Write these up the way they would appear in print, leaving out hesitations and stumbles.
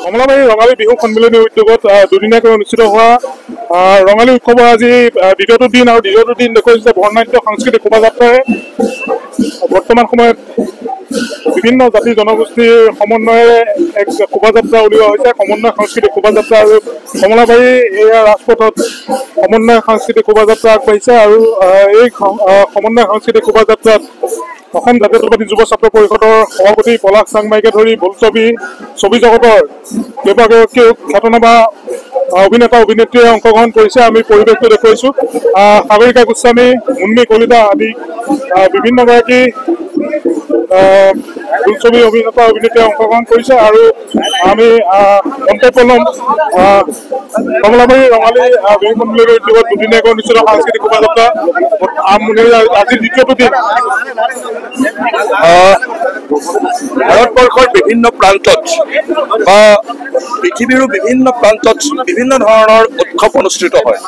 কমলাবাৰী ৰঙালী বিহু সন্মিলনী উদ্যোগত দুদিনীয়াকৈ অনুষ্ঠিত হোৱা ৰঙালী উৎসৱৰ আজি দ্বিতীয়টো দিন আৰু দ্বিতীয়টো দিন দেখুৱাইছে বৰ্ণাঢ্য সাংস্কৃতিক শোভাযাত্ৰাৰে বৰ্তমান সময়ত বিভিন্ন জাতি জনগোষ্ঠীৰ সমন্বয়েৰে এক শোভাযাত্ৰা উলিওৱা হৈছে সমন্বয় সাংস্কৃতিক শোভাযাত্ৰা আৰু কমলাবাৰী এয়া ৰাজপথত সমন্বয় সাংস্কৃতিক শোভাযাত্ৰা আগবাঢ়িছে আৰু এই সমন্বয় সাংস্কৃতিক শোভাযাত্ৰাত অসম জাতীয়তাবাদী যুৱ ছাত্ৰ পৰিষদৰ সভাপতি পলাশ চাংমাইকে ধৰি বোলছবি ছবি জগতৰ কেইবাগৰাকীও খ্যাতনামা অভিনেতা অভিনেত্ৰীয়ে অংশগ্ৰহণ কৰিছে। আমি পৰিৱেশটো দেখুৱাইছোঁ সাগৰিকা গোস্বামী মুন্মী কলিতা আদি বিভিন্নগৰাকী বোলছবি অভিনেতা অভিনেত্ৰীয়ে অংশগ্ৰহণ কৰিছে আৰু আমি মন্তব্য ল'ম কমলাবাৰী ৰঙালী বিহু সন্মিলনী উদ্যোগত দুদিনীয়াকৈ অনুষ্ঠিত সাংস্কৃতিক শোভাযাত্ৰা আজি দ্বিতীয়টো দিন ভাৰতবৰ্ষৰ বিভিন্ন প্ৰান্তত বা পৃথিৱীৰো বিভিন্ন প্ৰান্তত বিভিন্ন ধৰণৰ উৎসৱ অনুষ্ঠিত হয়।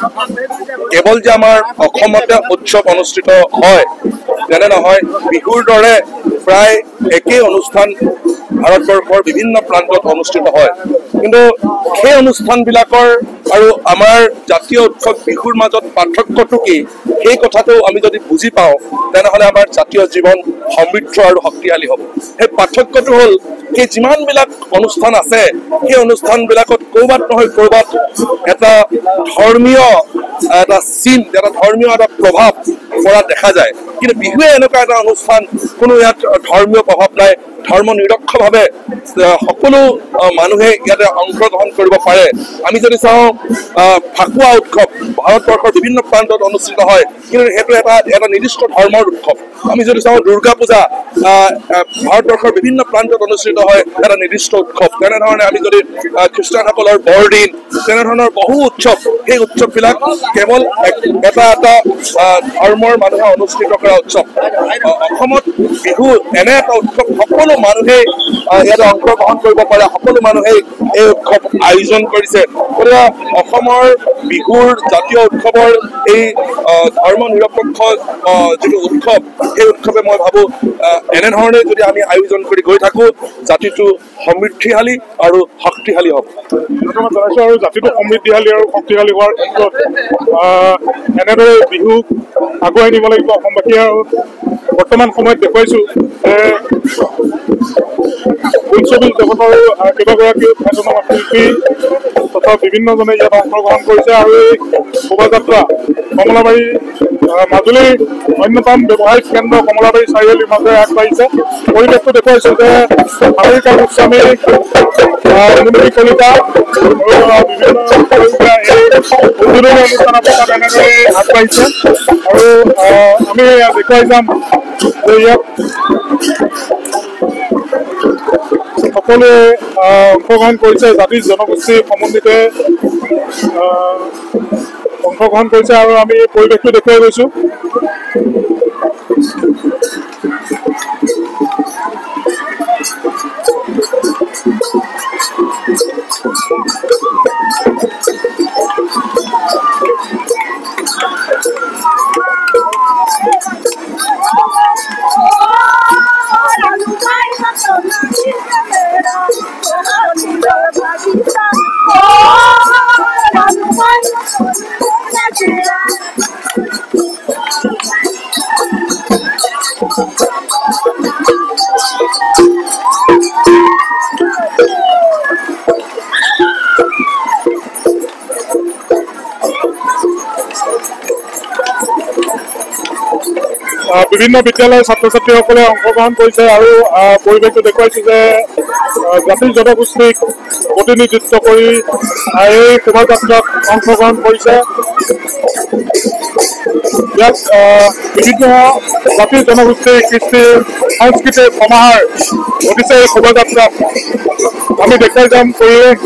কেৱল যে আমাৰ অসমতে উৎসৱ অনুষ্ঠিত হয় তেনে নহয়, বিহুৰ দৰে প্ৰায় একেই অনুষ্ঠান ভাৰতবৰ্ষৰ বিভিন্ন প্ৰান্তত অনুষ্ঠিত হয়। কিন্তু সেই অনুষ্ঠানবিলাকৰ আৰু আমাৰ জাতীয় উৎসৱ বিহুৰ মাজত পাৰ্থক্যটো কি, সেই কথাটো আমি যদি বুজি পাওঁ তেনেহ'লে আমাৰ জাতীয় জীৱন সমৃদ্ধ আৰু শক্তিশালী হ'ব। সেই পাৰ্থক্যটো হ'ল সেই যিমানবিলাক অনুষ্ঠান আছে সেই অনুষ্ঠানবিলাকত ক'ৰবাত নহয় ক'ৰবাত এটা ধৰ্মীয় এটা চিন, এটা ধৰ্মীয় এটা প্ৰভাৱ পৰা দেখা যায়। কিন্তু বিহুৱে এনেকুৱা এটা অনুষ্ঠান, কোনো ইয়াত ধৰ্মীয় প্ৰভাৱ নাই, ধৰ্ম নিৰক্ষভাৱে সকলো মানুহে ইয়াতে অংশগ্ৰহণ কৰিব পাৰে। আমি যদি চাওঁ ফাকুৱা উৎসৱ ভাৰতবৰ্ষৰ বিভিন্ন প্ৰান্তত অনুষ্ঠিত হয়, কিন্তু সেইটো এটা নিৰ্দিষ্ট ধৰ্মৰ উৎসৱ। আমি যদি চাওঁ দুৰ্গা পূজা ভাৰতবৰ্ষৰ বিভিন্ন প্ৰান্তত অনুষ্ঠিত হয়, এটা নিৰ্দিষ্ট উৎসৱ। তেনেধৰণে আমি যদি খ্ৰীষ্টানসকলৰ বৰদিন, তেনেধৰণৰ বহু উৎসৱ, সেই উৎসৱবিলাক কেৱল এটা ধৰ্মৰ মানুহে অনুষ্ঠিত কৰা উৎসৱ। অসমত বিহু এনে এটা উৎসৱ, সকলো মানুহেই ইয়াতে অংশগ্ৰহণ কৰিব পাৰে, সকলো মানুহেই এই উৎসৱ আয়োজন কৰিছে। গতিকে অসমৰ বিহুৰ জাতীয় উৎসৱৰ এই ধৰ্ম নিৰপেক্ষ যিটো উৎসৱ, সেই উৎসৱে মই ভাবোঁ এনেধৰণে যদি আমি আয়োজন কৰি গৈ থাকোঁ, জাতিটো সমৃদ্ধিশালী আৰু শক্তিশালী হ'ব। ধন্যবাদ জনাইছোঁ। আৰু জাতিটো সমৃদ্ধিশালী আৰু শক্তিশালী হোৱাৰ ক্ষেত্ৰত এনেদৰে বিহুক আগুৱাই নিব লাগিব অসমবাসীয়ে। আৰু বৰ্তমান সময়ত দেখুৱাইছোঁ যে বোলছবি জগতৰ কেইবাগৰাকীও খ্যাতনামা শিল্পী তথা বিভিন্নজনে ইয়াত অংশগ্ৰহণ কৰিছে আৰু এই শোভাযাত্ৰা কমলাবাৰী মাজুলীৰ অন্যতম ব্যৱসায়িক কেন্দ্ৰ কমলাবাৰী চাৰিআলিৰ মাজেৰে আগবাঢ়িছে। পৰিৱেশটো দেখুৱাইছোঁ যে সাগৰিকা গোস্বামী মুন্মী কলিতা বিভিন্ন উদ্বোধনী অনুষ্ঠানৰ পাছত এনেদৰে আগবাঢ়িছে। আৰু আমি দেখুৱাই যাম যে ইয়াত সকলোৱে অংশগ্ৰহণ কৰিছে, জাতি জনগোষ্ঠী সমন্বিতে অংশগ্ৰহণ কৰিছে আৰু আমি পৰিৱেশটো দেখুৱাই গৈছোঁ। বিভিন্ন বিদ্যালয়ৰ ছাত্ৰ ছাত্ৰীসকলে অংশগ্ৰহণ কৰিছে আৰু পৰিৱেশটো দেখুৱাইছে যে জাতি জনগোষ্ঠীক প্ৰতিনিধিত্ব কৰি এই শোভাযাত্ৰাত অংশগ্ৰহণ কৰিছে। ইয়াত বিভিন্ন জাতি জনগোষ্ঠীৰ কৃষ্টি সংস্কৃতিৰ সমাহাৰ ঘটিছে এই শোভাযাত্ৰাত। আমি দেখাই যাম পৰিৱেশ